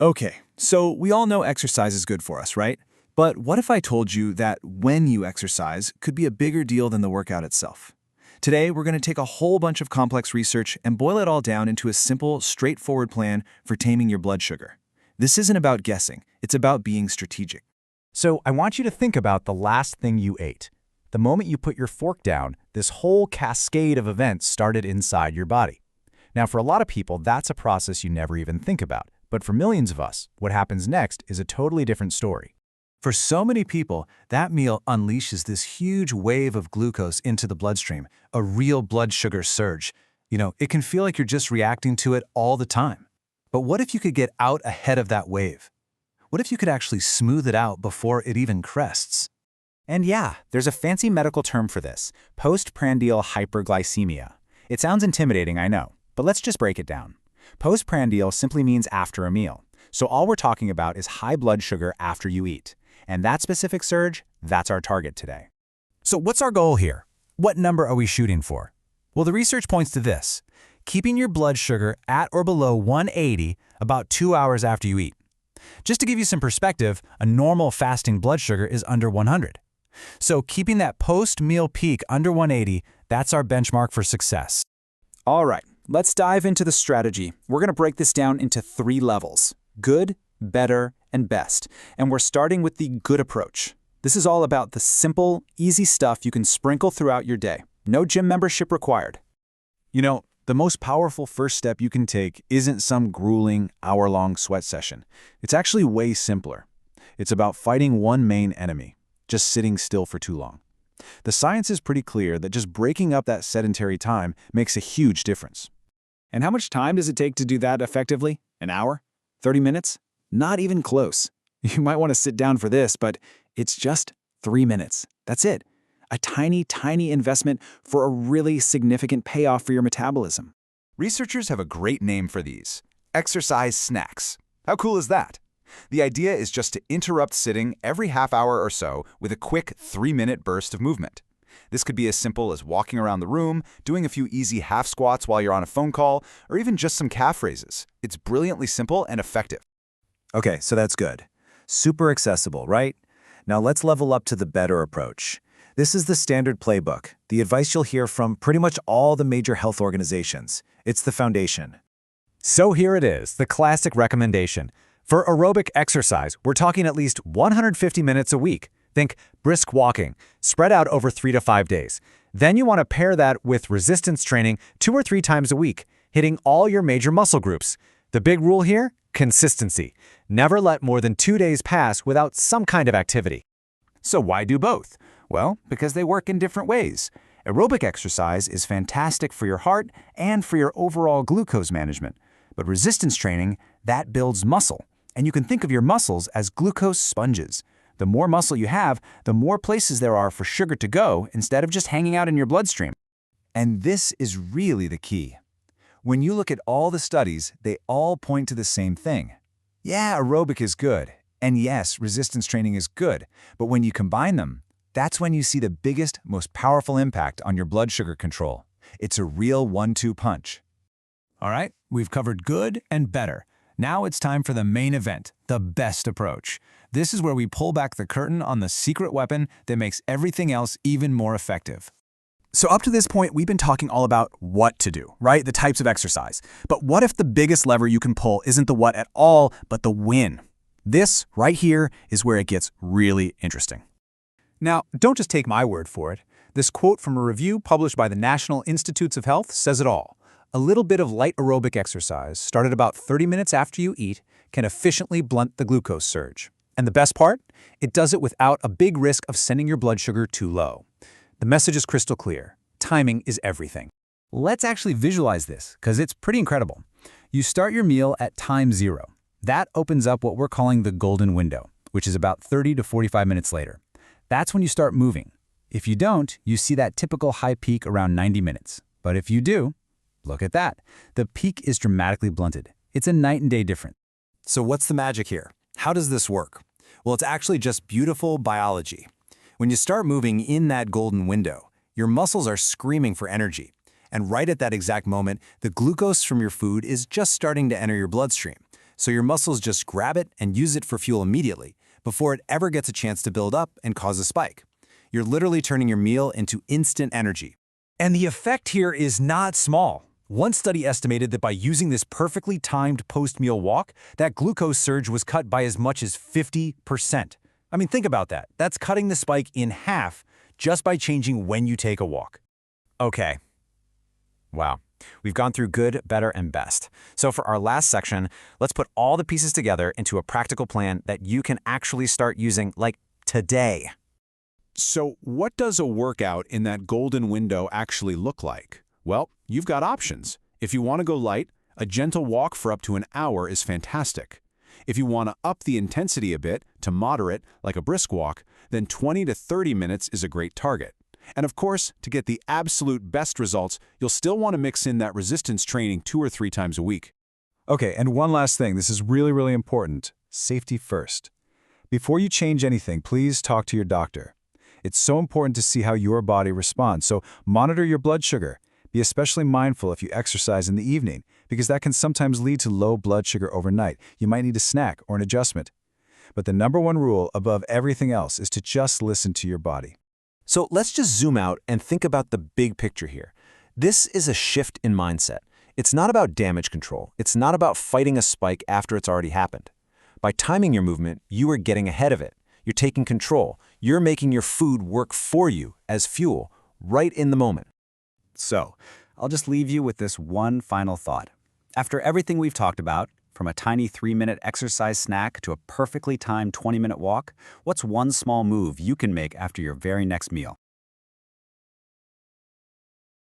Okay, so we all know exercise is good for us, right? But what if I told you that when you exercise could be a bigger deal than the workout itself? Today, we're going to take a whole bunch of complex research and boil it all down into a simple, straightforward plan for taming your blood sugar. This isn't about guessing, it's about being strategic. So I want you to think about the last thing you ate. The moment you put your fork down, this whole cascade of events started inside your body. Now, for a lot of people, that's a process you never even think about. But for millions of us, what happens next is a totally different story. For so many people, that meal unleashes this huge wave of glucose into the bloodstream, a real blood sugar surge. It can feel like you're just reacting to it all the time. But what if you could get out ahead of that wave? What if you could actually smooth it out before it even crests? And yeah, there's a fancy medical term for this, postprandial hyperglycemia. It sounds intimidating, I know, but let's just break it down. Postprandial simply means after a meal. So all we're talking about is high blood sugar after you eat. And that specific surge, that's our target today. So what's our goal here? What number are we shooting for? Well, the research points to this: keeping your blood sugar at or below 180 about 2 hours after you eat. Just to give you some perspective, a normal fasting blood sugar is under 100. So keeping that post-meal peak under 180, that's our benchmark for success. All right, let's dive into the strategy. We're going to break this down into 3 levels: good, better, and best. And we're starting with the good approach. This is all about the simple, easy stuff you can sprinkle throughout your day. No gym membership required. The most powerful first step you can take isn't some grueling, hour-long sweat session. It's actually way simpler. It's about fighting one main enemy: just sitting still for too long. The science is pretty clear that just breaking up that sedentary time makes a huge difference. And how much time does it take to do that effectively? An hour? 30 minutes? Not even close. You might want to sit down for this, but it's just 3 minutes. That's it. A tiny, tiny investment for a really significant payoff for your metabolism. Researchers have a great name for these: exercise snacks. How cool is that? The idea is just to interrupt sitting every half hour or so with a quick 3-minute burst of movement. This could be as simple as walking around the room, doing a few easy half squats while you're on a phone call, or even just some calf raises. It's brilliantly simple and effective. Okay, so that's good. Super accessible, right? Now let's level up to the better approach. This is the standard playbook, the advice you'll hear from pretty much all the major health organizations. It's the foundation. So here it is, the classic recommendation. For aerobic exercise, we're talking at least 150 minutes a week. Think brisk walking, spread out over 3 to 5 days. Then you want to pair that with resistance training 2 or 3 times a week, hitting all your major muscle groups. The big rule here? Consistency. Never let more than 2 days pass without some kind of activity. So why do both? Well, because they work in different ways. Aerobic exercise is fantastic for your heart and for your overall glucose management. But resistance training, that builds muscle. And you can think of your muscles as glucose sponges. The more muscle you have, the more places there are for sugar to go instead of just hanging out in your bloodstream. And this is really the key. When you look at all the studies, they all point to the same thing. Yeah, aerobic is good. And yes, resistance training is good. But when you combine them, that's when you see the biggest, most powerful impact on your blood sugar control. It's a real 1-2 punch. All right, we've covered good and better. Now it's time for the main event, the best approach. This is where we pull back the curtain on the secret weapon that makes everything else even more effective. So up to this point, we've been talking all about what to do, right? The types of exercise. But what if the biggest lever you can pull isn't the what at all, but the when? This right here is where it gets really interesting. Now, don't just take my word for it. This quote from a review published by the National Institutes of Health says it all. A little bit of light aerobic exercise, started about 30 minutes after you eat, can efficiently blunt the glucose surge. And the best part? It does it without a big risk of sending your blood sugar too low. The message is crystal clear. Timing is everything. Let's actually visualize this, because it's pretty incredible. You start your meal at time 0. That opens up what we're calling the golden window, which is about 30 to 45 minutes later. That's when you start moving. If you don't, you see that typical high peak around 90 minutes. But if you do, look at that. The peak is dramatically blunted. It's a night and day difference. So what's the magic here? How does this work? Well, it's actually just beautiful biology. When you start moving in that golden window, your muscles are screaming for energy. And right at that exact moment, the glucose from your food is just starting to enter your bloodstream. So your muscles just grab it and use it for fuel immediately, before it ever gets a chance to build up and cause a spike. You're literally turning your meal into instant energy. And the effect here is not small. One study estimated that by using this perfectly timed post-meal walk, that glucose surge was cut by as much as 50%. I mean, think about that. That's cutting the spike in half just by changing when you take a walk. Okay. Wow. We've gone through good, better, and best. So for our last section, let's put all the pieces together into a practical plan that you can actually start using, like, today. So what does a workout in that golden window actually look like? Well, you've got options. If you want to go light, a gentle walk for up to an hour is fantastic. If you want to up the intensity a bit to moderate, like a brisk walk, then 20 to 30 minutes is a great target. And of course, to get the absolute best results, you'll still want to mix in that resistance training 2 or 3 times a week. Okay, and one last thing. This is really, really important. Safety first. Before you change anything, please talk to your doctor. It's so important to see how your body responds, so monitor your blood sugar. Be especially mindful if you exercise in the evening, because that can sometimes lead to low blood sugar overnight. You might need a snack or an adjustment. But the #1 rule above everything else is to just listen to your body. So let's just zoom out and think about the big picture here. This is a shift in mindset. It's not about damage control. It's not about fighting a spike after it's already happened. By timing your movement, you are getting ahead of it. You're taking control. You're making your food work for you as fuel right in the moment. So, I'll just leave you with this one final thought. After everything we've talked about, from a tiny 3-minute exercise snack to a perfectly timed 20-minute walk, what's one small move you can make after your very next meal?